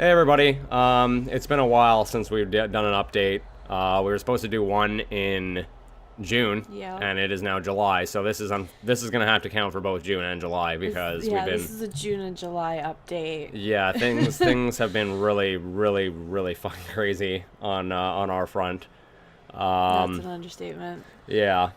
Hey everybody. It's been a while since we've done an update. We were supposed to do one in June, Yeah. and it is now July. So this is gonna have to count for both June and July because we've Yeah, been this is a June and July update. yeah things have been really fucking crazy on our front. That's an understatement. Yeah.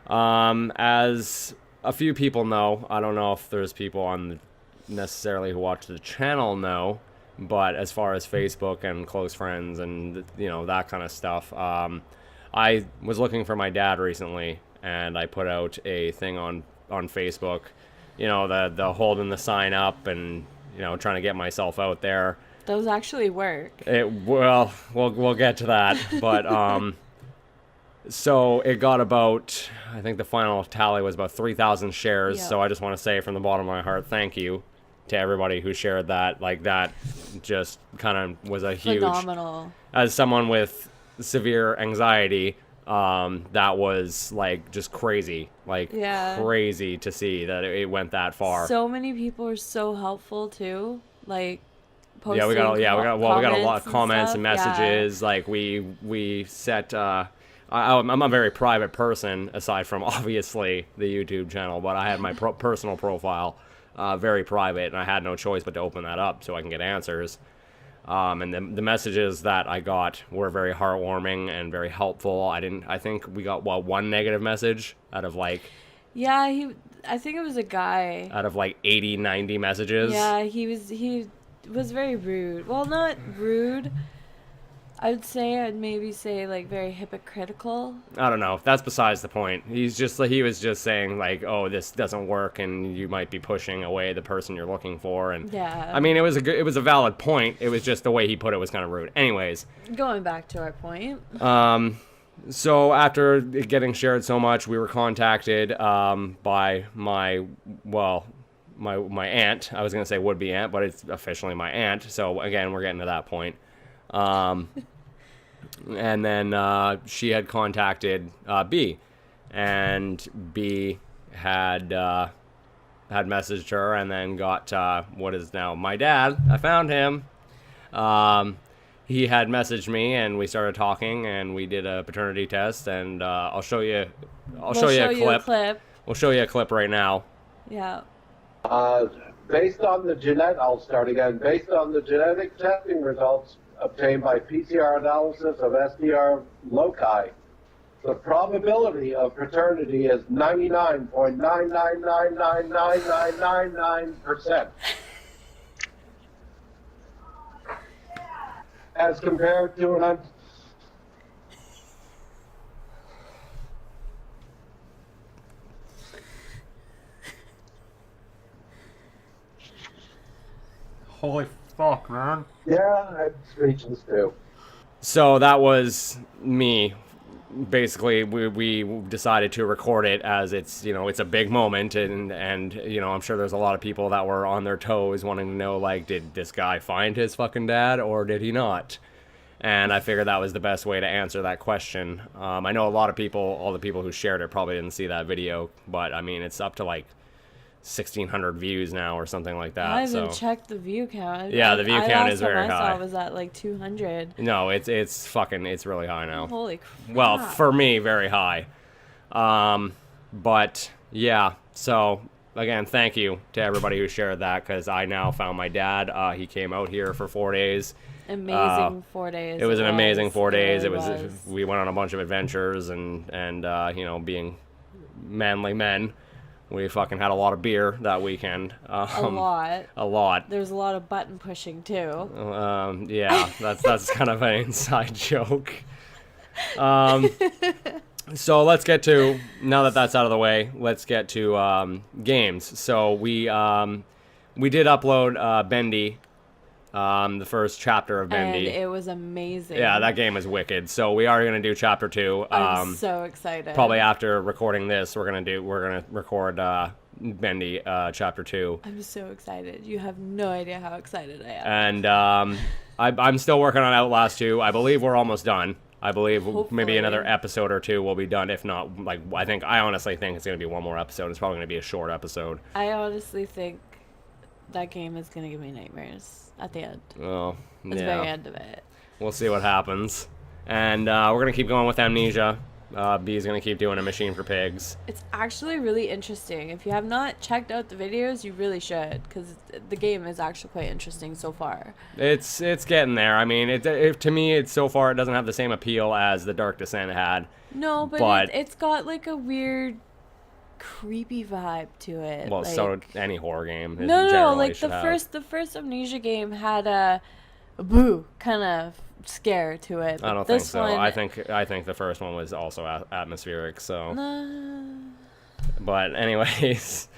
As a few people know, I don't know if there's people on necessarily who watch the channel know, but as far as Facebook and close friends and that kind of stuff, I was looking for my dad recently, and I put out a thing on Facebook, the holding the sign up and trying to get myself out there. Those actually work. We'll get to that, but so it got about, I think the final tally was about 3,000 shares. Yep. So I just want to say from the bottom of my heart, thank you to everybody who shared that. Like, that just kind of was a huge, Phenomenal. as someone with severe anxiety, that was like just crazy, like Yeah. crazy to see that it went that far. So many people are so helpful too. Like posting Yeah, we got a lot of comments and stuff. messages. Like we set. I'm a very private person, aside from obviously the YouTube channel, but I had my personal profile very private, and I had no choice but to open that up so I can get answers. And the messages that I got were very heartwarming and very helpful. I think we got one negative message out of like Yeah, I think it was a guy. 80, 90 messages. Yeah, he was very rude. Well, not rude. I'd maybe say like very hypocritical. I don't know. That's besides the point. He was just saying like, oh, this doesn't work, and you might be pushing away the person you're looking for. And Yeah. I mean, it was a valid point. It was just the way he put it was kind of rude. Anyways, Going back to our point. so after it getting shared so much, we were contacted by my aunt. I was gonna say would be aunt, but it's officially my aunt. So again, we're getting to that point. And then she had contacted B, and B had messaged her, and then got what is now my dad. I found him. He had messaged me, and we started talking, and we did a paternity test, and I'll show you a clip. We'll show you a clip right now. Yeah. I'll start again. Based on the genetic testing results obtained by PCR analysis of SDR loci, the probability of paternity is 99.9999999%. As compared to an Holy fuck, man. yeah, I'm speechless too. So that was me. Basically, we decided to record it as it's a big moment, and I'm sure there's a lot of people that were on their toes wanting to know, like, did this guy find his fucking dad or did he not? And I figured that was the best way to answer that question. I know a lot of people, all the people who shared it probably didn't see that video, but I mean, it's up to like 1,600 views now or something like that. I haven't So checked the view count. yeah, the view count is very I high. saw was at like 200. No, it's really high now. Holy crap. Well, for me, very high. But yeah, so again, thank you to everybody who shared that, because I now found my dad. He came out here for 4 days. Amazing 4 days. It was an amazing 4 days. It It really was. We went on a bunch of adventures and being manly men, we fucking had a lot of beer that weekend. A lot. A lot. There was a lot of button pushing too. Yeah, that's kind of an inside joke. So let's get to, now that that's out of the way, let's get to games. So we did upload Bendy, the first chapter of Bendy. And it was amazing. Yeah, that game is wicked. So we are gonna do chapter 2. I'm so excited. Probably after recording this, we're gonna record Bendy chapter 2. I'm so excited. You have no idea how excited I am. And I'm still working on Outlast 2. I believe we're almost done. I believe Hopefully. maybe another episode or two will be done. If not, like, I honestly think it's gonna be one more episode. It's probably gonna be a short episode. I honestly think that game is gonna give me nightmares at the end. Oh, At the yeah. very end of it. We'll see what happens. And we're gonna keep going with Amnesia. B's gonna keep doing A Machine for Pigs. It's actually really interesting. If you have not checked out the videos, you really should, because the game is actually quite interesting so far. It's getting there. I mean, it to me, it's so far it doesn't have the same appeal as the Dark Descent had. No, but it's got like a weird, creepy vibe to it. Well, like, so any horror game. no, like should have. the first Amnesia game had a boo kind of scare to it. I but don't think this so. one, I think the first one was also atmospheric. So, but anyways,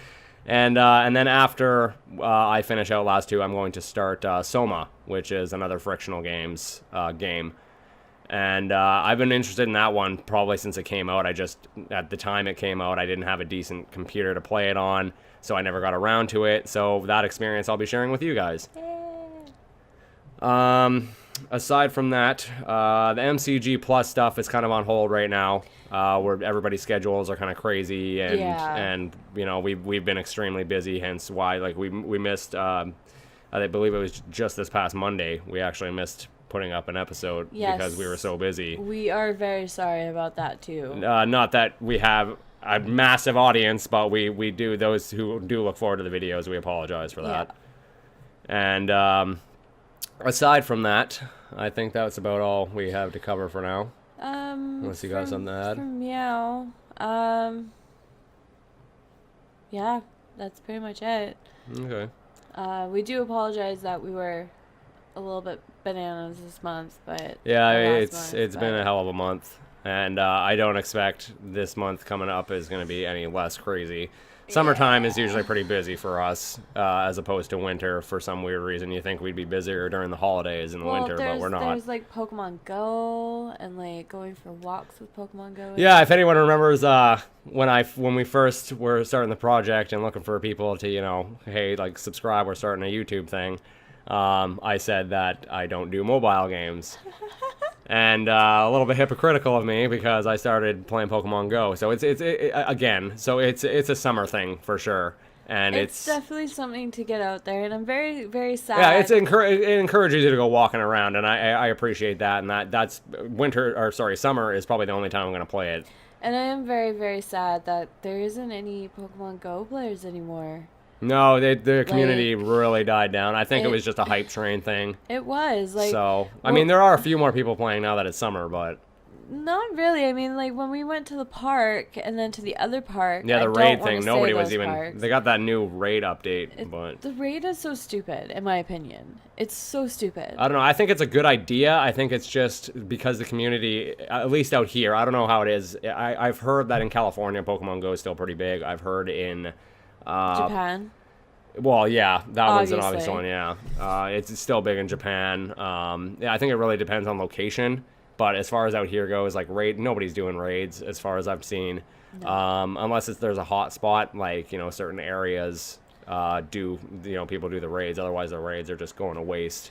and then after I finish out last two, I'm going to start Soma, which is another Frictional Games game. And I've been interested in that one probably since it came out. At the time it came out, I didn't have a decent computer to play it on, so I never got around to it. So that experience I'll be sharing with you guys. Aside from that, the MCG Plus stuff is kind of on hold right now, where everybody's schedules are kind of crazy, and and you know we've been extremely busy. Hence why like we missed. I believe it was just this past Monday we actually missed putting up an episode because we were so busy. We are very sorry about that too. Not that we have a massive audience, but we do, those who do look forward to the videos, we apologize for that. And aside from that, I think that's about all we have to cover for now. Unless you got something to add. From Meow, yeah, that's pretty much it. Okay. We do apologize that we were a little bit bananas this month, but yeah, it's been a hell of a month, and I don't expect this month coming up is going to be any less crazy. Summertime is usually pretty busy for us, as opposed to winter. For some weird reason, you think we'd be busier during the holidays in the winter, but we're not. There's like Pokemon Go and like going for walks with Pokemon Go. Yeah, if anyone remembers when we first were starting the project and looking for people to, hey, like subscribe, we're starting a YouTube thing. I said that I don't do mobile games. And a little bit hypocritical of me because I started playing Pokemon Go. So it's a summer thing for sure, and it's definitely something to get out there. And I'm very, very sad. Yeah, it encourages you to go walking around, and I appreciate that. And that's summer is probably the only time I'm going to play it. And I am very, very sad that there isn't any Pokemon Go players anymore. No, the community really died down. I think it was just a hype train thing. It was like. So I mean, there are a few more people playing now that it's summer, but not really. I mean, like when we went to the park and then to the other park. Yeah, the raid thing. Nobody was even. Parks. They got that new raid update, but the raid is so stupid, in my opinion. It's so stupid. I don't know. I think it's a good idea. I think it's just because the community, at least out here, I don't know how it is. I've heard that in California, Pokemon Go is still pretty big. I've heard in. Japan? Well, yeah, that one's an obvious one, yeah. It's still big in Japan. Yeah, I think it really depends on location. But as far as out here goes, like nobody's doing raids as far as I've seen. No. Unless there's a hot spot, like, certain areas people do the raids. Otherwise, the raids are just going to waste.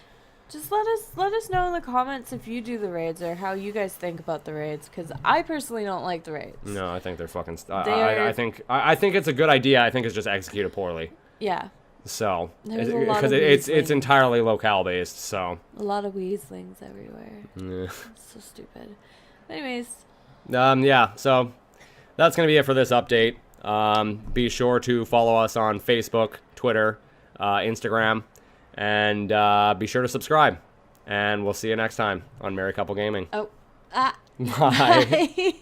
Just let us know in the comments if you do the raids or how you guys think about the raids, because I personally don't like the raids. No, I think they're fucking. I think it's a good idea. I think it's just executed poorly. Yeah. So because it's entirely locale based. So a lot of weaslings everywhere. Yeah. It's so stupid. Anyways. Yeah. So that's gonna be it for this update. Be sure to follow us on Facebook, Twitter, Instagram. And be sure to subscribe. And we'll see you next time on Married Couple Gaming. Oh. Bye.